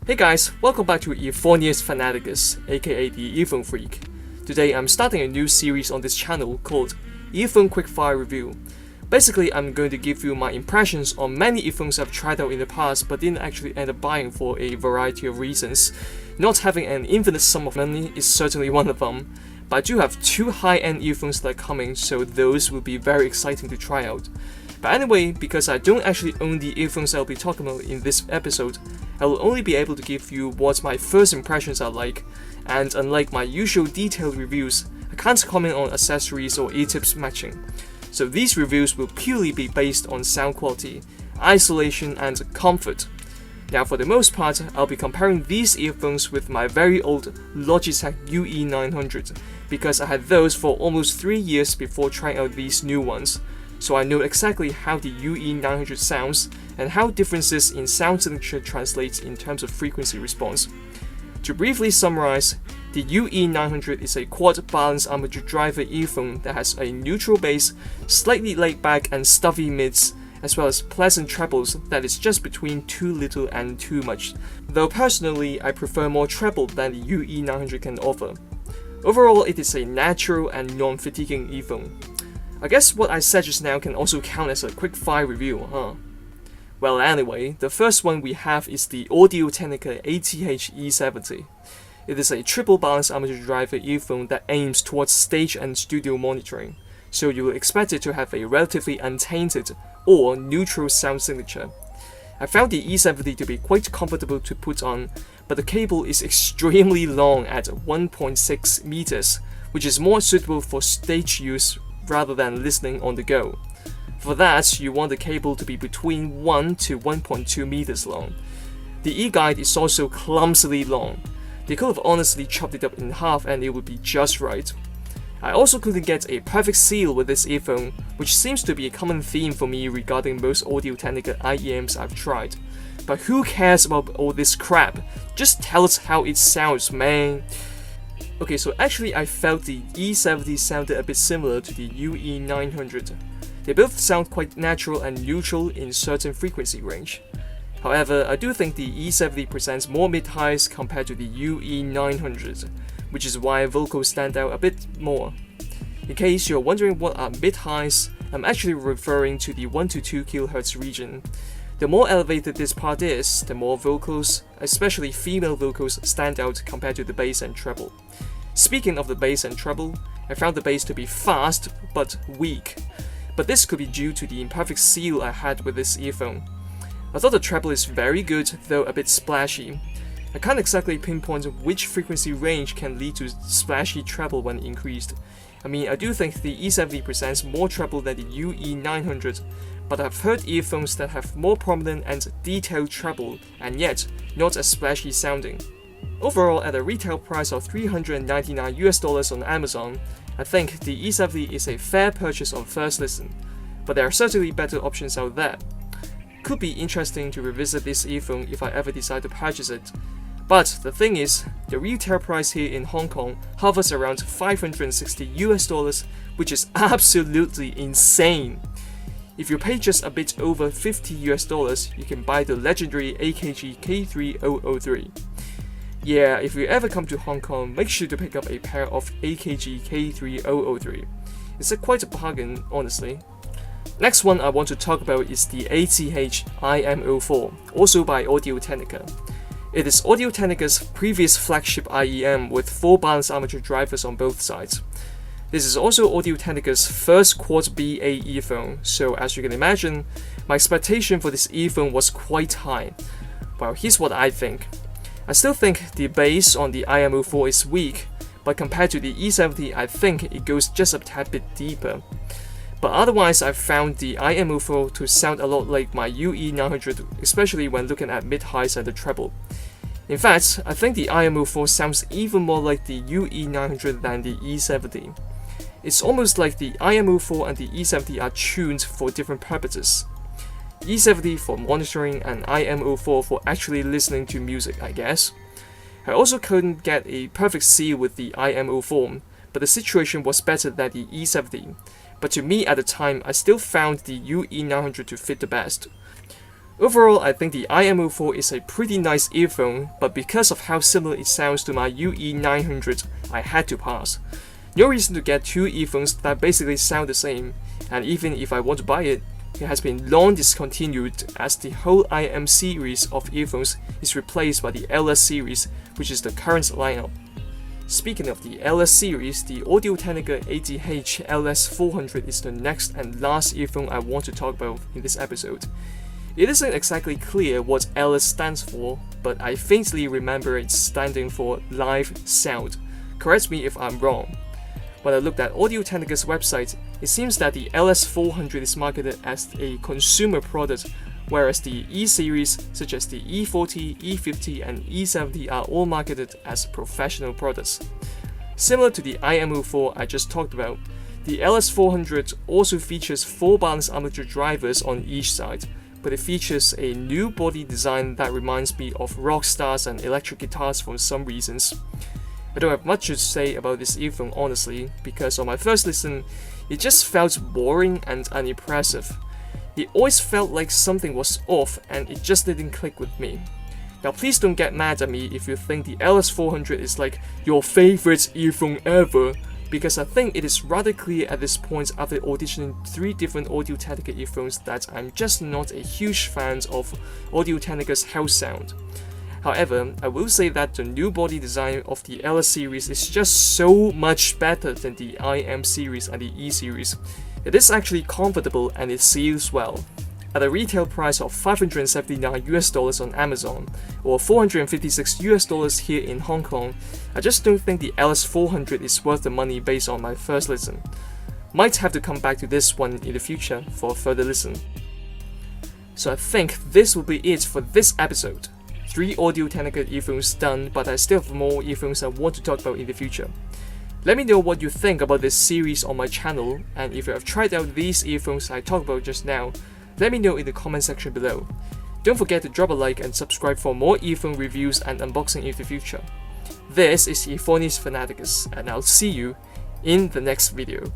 Hey guys, welcome back to Earphoneus Fanaticus, aka the Earphone Freak. Today I'm starting a new series on this channel called Earphone Quickfire Review. Basically, I'm going to give you my impressions on many earphones I've tried out in the past but didn't actually end up buying for a variety of reasons. Not having an infinite sum of money is certainly one of them, but I do have two high-end earphones that are coming, so those will be very exciting to try out. But anyway, because I don't actually own the earphones I'll be talking about in this episode, I will only be able to give you what my first impressions are like, and unlike my usual detailed reviews, I can't comment on accessories or ear tips matching. So these reviews will purely be based on sound quality, isolation, and comfort. Now for the most part, I'll be comparing these earphones with my very old Logitech UE900, because I had those for almost 3 years before trying out these new ones. So I know exactly how the UE900 sounds and how differences in sound signature translates in terms of frequency response. To briefly summarize, the UE900 is a quad balanced armature driver earphone that has a neutral bass, slightly laid back and stuffy mids, as well as pleasant trebles that is just between too little and too much, though personally I prefer more treble than the UE900 can offer. Overall, it is a natural and non-fatiguing earphone. I guess what I said just now can also count as a quick fire review, huh? Well anyway, the first one we have is the Technica ATH-E70. It is a triple balanced armature driver earphone that aims towards stage and studio monitoring, so you will expect it to have a relatively untainted or neutral sound signature. I found the E70 to be quite comfortable to put on, but the cable is extremely long at 1.6 meters, which is more suitable for stage use rather than listening on the go. For that, you want the cable to be between 1 to 1.2 meters long. The e-guide is also clumsily long. They could have honestly chopped it up in half and it would be just right. I also couldn't get a perfect seal with this earphone, which seems to be a common theme for me regarding most Audio-Technica IEMs I've tried. But who cares about all this crap? Just tell us how it sounds, man. Okay, so actually I felt the E70 sounded a bit similar to the UE900. They both sound quite natural and neutral in certain frequency range. However, I do think the E70 presents more mid-highs compared to the UE900, which is why vocals stand out a bit more. In case you're wondering what are mid-highs, I'm actually referring to the 1 to 2 kHz region. The more elevated this part is, the more vocals, especially female vocals, stand out compared to the bass and treble. Speaking of the bass and treble, I found the bass to be fast but weak, but this could be due to the imperfect seal I had with this earphone. I thought the treble is very good, though a bit splashy. I can't exactly pinpoint which frequency range can lead to splashy treble when increased. I mean, I do think the E70 presents more treble than the UE900, but I've heard earphones that have more prominent and detailed treble, and yet not as splashy sounding. Overall, at a retail price of $399 on Amazon, I think the E70 is a fair purchase on first listen, but there are certainly better options out there. Could be interesting to revisit this earphone if I ever decide to purchase it. But the thing is, the retail price here in Hong Kong hovers around $560, which is absolutely insane. If you pay just a bit over $50, you can buy the legendary AKG K3003. Yeah, if you ever come to Hong Kong, make sure to pick up a pair of AKG K3003. It's quite a bargain, honestly. Next one I want to talk about is the ATH IM04, also by Audio-Technica. It is Audio-Technica's previous flagship IEM with 4 balanced armature drivers on both sides. This is also Audio-Technica's first quad BA earphone, so as you can imagine, my expectation for this earphone was quite high. Well, here's what I think. I still think the bass on the IM04 is weak, but compared to the E70 I think it goes just a tad bit deeper. But otherwise I've found the IM04 to sound a lot like my UE900, especially when looking at mid-highs and the treble. In fact, I think the IM04 sounds even more like the UE900 than the E70. It's almost like the IM04 and the E70 are tuned for different purposes. E70 for monitoring and IM04 for actually listening to music, I guess. I also couldn't get a perfect seal with the IM04, but the situation was better than the E70. But to me at the time, I still found the UE900 to fit the best. Overall, I think the IM04 is a pretty nice earphone, but because of how similar it sounds to my UE900, I had to pass. No reason to get two earphones that basically sound the same, and even if I want to buy it, it has been long discontinued as the whole IM series of earphones is replaced by the LS series, which is the current lineup. Speaking of the LS series, the Audio-Technica ATH-E70 is the next and last earphone I want to talk about in this episode. It isn't exactly clear what LS stands for, but I faintly remember it standing for Live Sound. Correct me if I'm wrong. When I looked at Audio-Technica's website, it seems that the LS400 is marketed as a consumer product, whereas the E-series, such as the E40, E50, and E70 are all marketed as professional products. Similar to the IM04 I just talked about, the LS400 also features 4 balanced armature drivers on each side, but it features a new body design that reminds me of rock stars and electric guitars for some reasons. I don't have much to say about this earphone honestly, because on my first listen, it just felt boring and unimpressive. It always felt like something was off and it just didn't click with me. Now please don't get mad at me if you think the LS400 is like your favorite earphone ever, because I think it is rather clear at this point after auditioning 3 different Audio-Technica earphones that I'm just not a huge fan of Audio-Technica's house sound. However, I will say that the new body design of the LS series is just so much better than the IM series and the E series. It is actually comfortable and it seals well. At a retail price of $579 on Amazon or $456 here in Hong Kong, I just don't think the LS400 is worth the money based on my first listen. Might have to come back to this one in the future for a further listen. So I think this will be it for this episode. 3 Audio-Technica earphones done, but I still have more earphones I want to talk about in the future. Let me know what you think about this series on my channel, and if you have tried out these earphones I talked about just now, let me know in the comment section below. Don't forget to drop a like and subscribe for more earphone reviews and unboxing in the future. This is Earphoneus Fanaticus, and I'll see you in the next video.